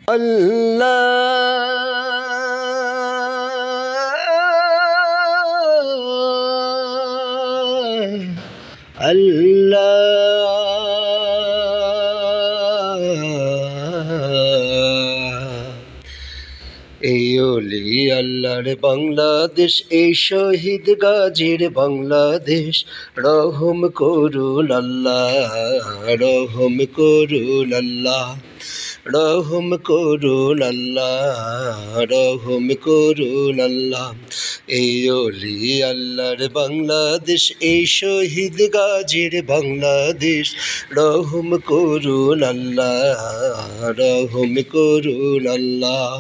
আল্লাহ আল্লাহ। এই ওলি আল্লাহর বাংলাদেশ, এই শহীদ গাজীর বাংলাদেশ, রহম করুন আল্লাহ, রহম করুন আল্লাহ, রহম করুন আল্লাহ, রহম করুন আল্লাহ। এই ওলি আল্লাহর বাংলাদেশ, এই শহীদ গাজীর বাংলাদেশ, রহম করুন আল্লাহ, রহম করুন আল্লাহ।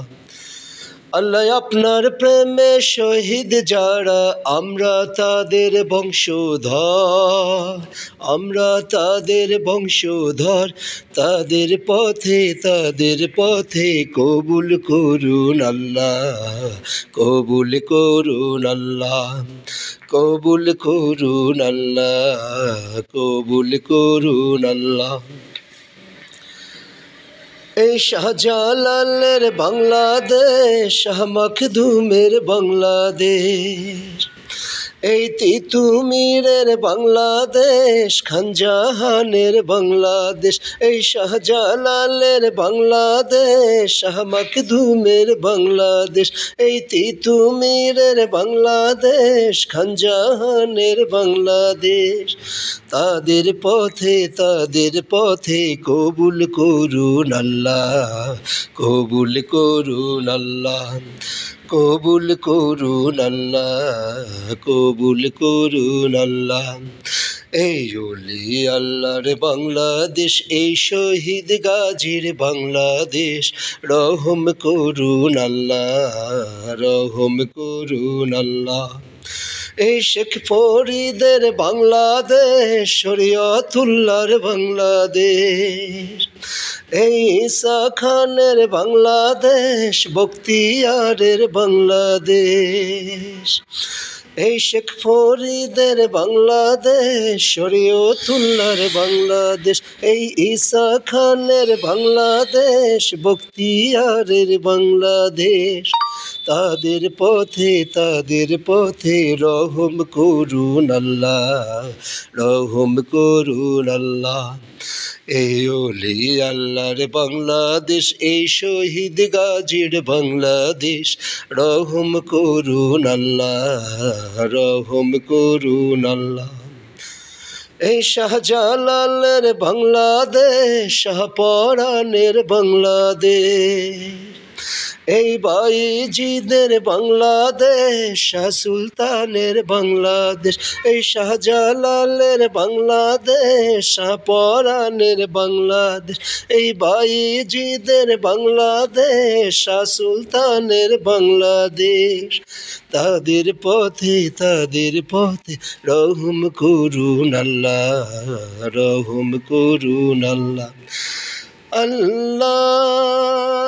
আল্লাহ আপনার প্রেমে শহীদ যারা, আমরা তাদের বংশধর, আমরা তাদের বংশধর, তাদের পথে কবুল করুন আল্লাহ, কবুল করুন আল্লাহ, কবুল করুন আল্লাহ, কবুল করুন আল্লাহ। এই শাহজালালের বাংলাদেশ, শাহ মাখদুমের বাংলাদেশ, এই তিতুমিরের বাংলাদেশ, খানজাহানের বাংলাদেশ, এই শাহজালালের বাংলাদেশ, শাহ মাখদুমের বাংলাদেশ, এই তিতুমিরের বাংলাদেশ, খানজাহানের বাংলাদেশ, তাদের পথে কবুল করুন আল্লাহ, কবুল করুন আল্লাহ, কবুল করুন আল্লাহ, কবুল করুন আল্লাহ। এই ওলি আল্লাহর বাংলাদেশ, এই শহীদ গাজীর বাংলাদেশ, রহম করুন আল্লাহ, রহম করুন আল্লাহ। এই শেখ ফরিদের বাংলাদেশ, শরীয়তুল্লাহর বাংলাদেশ, এই ঈসা খানের বাংলাদেশ, বখতিয়ারের বাংলাদেশ, এই শেখ ফরিদের বাংলাদেশ, শরীয়তুল্লাহর বাংলাদেশ, এই ঈসা খানের বাংলাদেশ, বখতিয়ারের বাংলাদেশ, তাদের পথে রহম করুন আল্লাহ, রহম করুন আল্লাহ। এই ওলি আল্লাহর বাংলাদেশ, এই শহীদ গাজীর বাংলাদেশ, রহম করুন আল্লাহ, রহম করুন আল্লাহ। এই শাহজালালের বাংলাদেশ, শাহপরানের বাংলাদেশ, এই বাইজিদের বাংলাদেশ, শাহ সুলতানের বাংলাদেশ, এই শাহজালালের বাংলাদেশ, শাহপরানের বাংলাদেশ, এই বাইজিদের বাংলাদেশ, শাহ সুলতানের বাংলাদেশ, তাদের পথে রহম করুন আল্লাহ, রহম করুন আল্লাহ। আল্লাহ